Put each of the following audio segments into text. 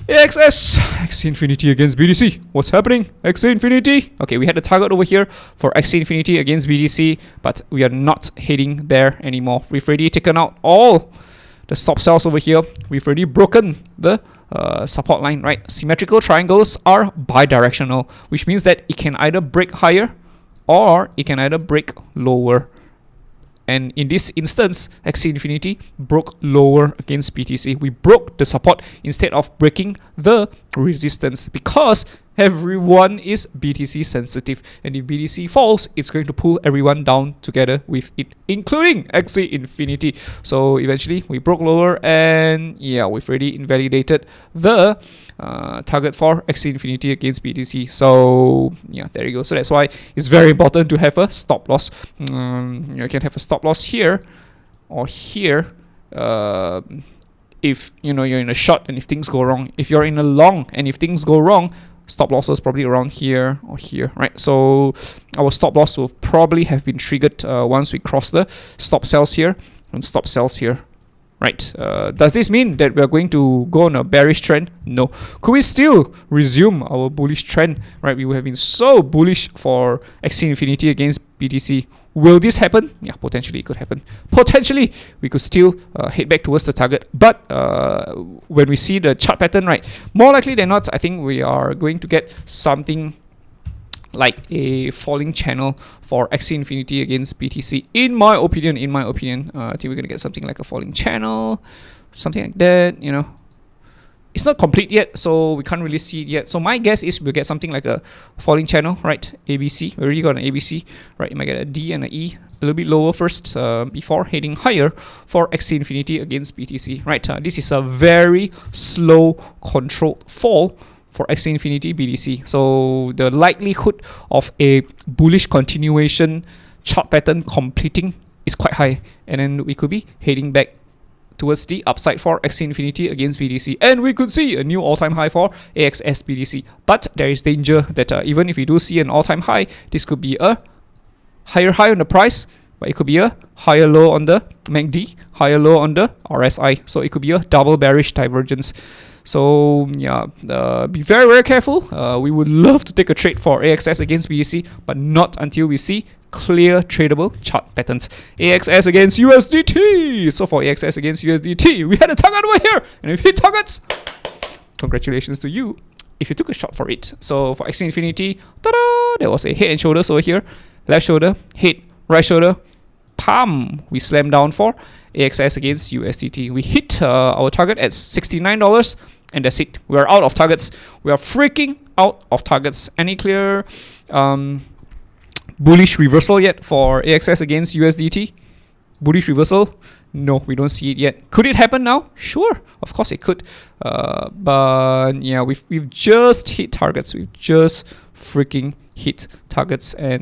AXS, Axie Infinity against BTC. What's happening? Axie Infinity. Okay, we had a target over here for Axie Infinity against BTC, but we are not heading there anymore. We've already taken out all the stop sells over here. We've already broken the support line, right? Symmetrical triangles are bidirectional, which means that it can either break higher or it can either break lower. And in this instance, Axie Infinity broke lower against BTC. We broke the support instead of breaking the resistance because everyone is BTC sensitive. And if BTC falls, it's going to pull everyone down together with it, including Axie Infinity. So eventually, we broke lower and yeah, we've already invalidated the target for Axie Infinity against BTC. So yeah, there you go. So that's why it's very important to have a stop loss. You can have a stop loss here or here if you're in a short and if things go wrong. If you're in a long and if things go wrong, stop losses probably around here or here, right? So our stop loss will probably have been triggered once we cross the stop sells here and stop sells here. Right, does this mean that we are going to go on a bearish trend? No. Could we still resume our bullish trend? Right, we would have been so bullish for Axie Infinity against BTC. Will this happen? Yeah, potentially it could happen. Potentially, we could still head back towards the target. But when we see the chart pattern, right, more likely than not, I think we are going to get something like a falling channel for Axie Infinity against BTC. In my opinion, I think we're gonna get something like a falling channel, something like that. It's not complete yet, so we can't really see it yet. So my guess is we'll get something like a falling channel, right? ABC. We already got an ABC, right? You might get a D and an E, a little bit lower first before heading higher for Axie Infinity against BTC, right? This is a very slow, controlled fall for Axie Infinity BTC. So the likelihood of a bullish continuation chart pattern completing is quite high. And then we could be heading back towards the upside for Axie Infinity against BTC. And we could see a new all-time high for AXS BTC. But there is danger that even if we do see an all-time high, this could be a higher high on the price, but it could be a higher low on the MACD, higher low on the RSI. So it could be a double bearish divergence. So yeah, be very, very careful. We would love to take a trade for AXS against BTC, but not until we see clear tradable chart patterns. AXS against USDT. So for AXS against USDT, we had a target over here, and if you hit targets, congratulations to you if you took a shot for it. So for Axie Infinity, ta-da! There was a head and shoulders over here, left shoulder, head, right shoulder, palm. We slammed down for AXS against USDT. We hit our target at $69. And that's it. We are out of targets. We are freaking out of targets. Any clear bullish reversal yet for AXS against USDT? Bullish reversal? No, we don't see it yet. Could it happen now? Sure, of course it could. But yeah, we've just hit targets. We've just freaking hit targets, and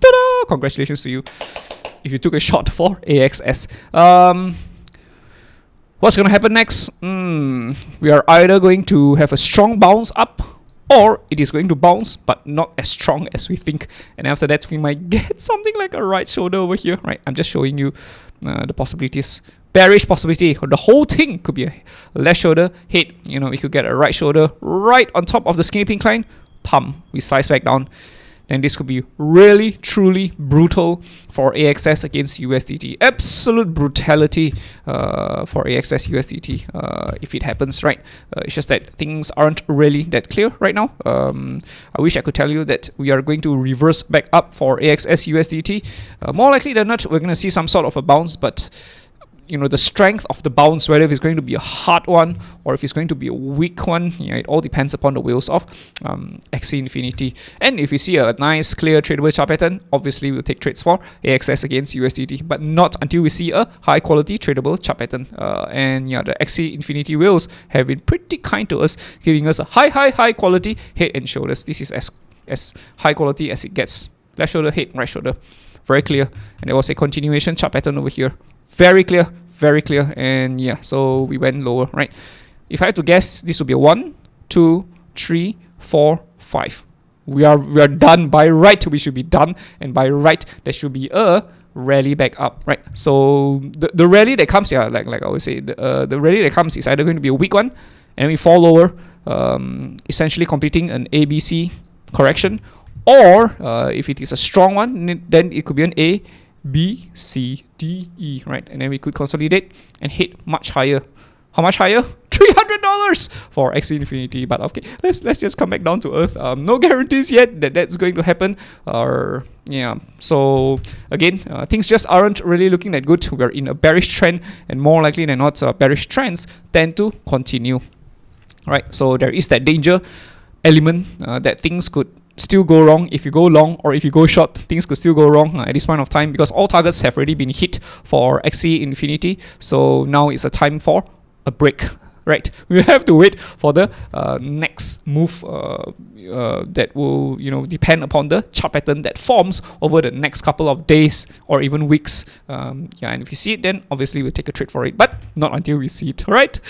ta-da! Congratulations to you if you took a shot for AXS. What's going to happen next? We are either going to have a strong bounce up, or it is going to bounce, but not as strong as we think. And after that, we might get something like a right shoulder over here, right? I'm just showing you the possibilities. Bearish possibility. The whole thing could be a left shoulder, head. We could get a right shoulder right on top of the skinny pink line. Pump. We size back down. Then this could be really, truly brutal for AXS against USDT. Absolute brutality for AXS USDT if it happens, right? It's just that things aren't really that clear right now. I wish I could tell you that we are going to reverse back up for AXS USDT. More likely than not, we're going to see some sort of a bounce, but the strength of the bounce, whether if it's going to be a hard one or if it's going to be a weak one, it all depends upon the wheels of Axie Infinity. And if we see a nice, clear, tradable chart pattern, obviously we'll take trades for AXS against USDT, but not until we see a high-quality tradable chart pattern. And yeah, the Axie Infinity wheels have been pretty kind to us, giving us a high-quality head and shoulders. This is as high quality as it gets. Left shoulder, head, right shoulder. Very clear. And there was a continuation chart pattern over here. Very clear, and yeah, so we went lower, right? If I had to guess, this would be a 1, 2, 3, 4, 5. We are done. By right, we should be done, and by right, there should be a rally back up, right? So the rally that comes, yeah, like I would say, the rally that comes is either going to be a weak one, and we fall lower, essentially completing an ABC correction, or if it is a strong one, then it could be an A, B, C, D, E, right? And then we could consolidate and hit much higher. How much higher? $300 for Axie Infinity. But okay, let's just come back down to earth. No guarantees yet that that's going to happen. Yeah. So again, things just aren't really looking that good. We're in a bearish trend, and more likely than not, bearish trends tend to continue. Right. So there is that danger element that things could still go wrong. If you go long or if you go short, things could still go wrong at this point of time, because all targets have already been hit for Axie Infinity. So now it's a time for a break, right? We have to wait for the next move that will, depend upon the chart pattern that forms over the next couple of days or even weeks. And if you see it, then obviously we'll take a trade for it, but not until we see it, right?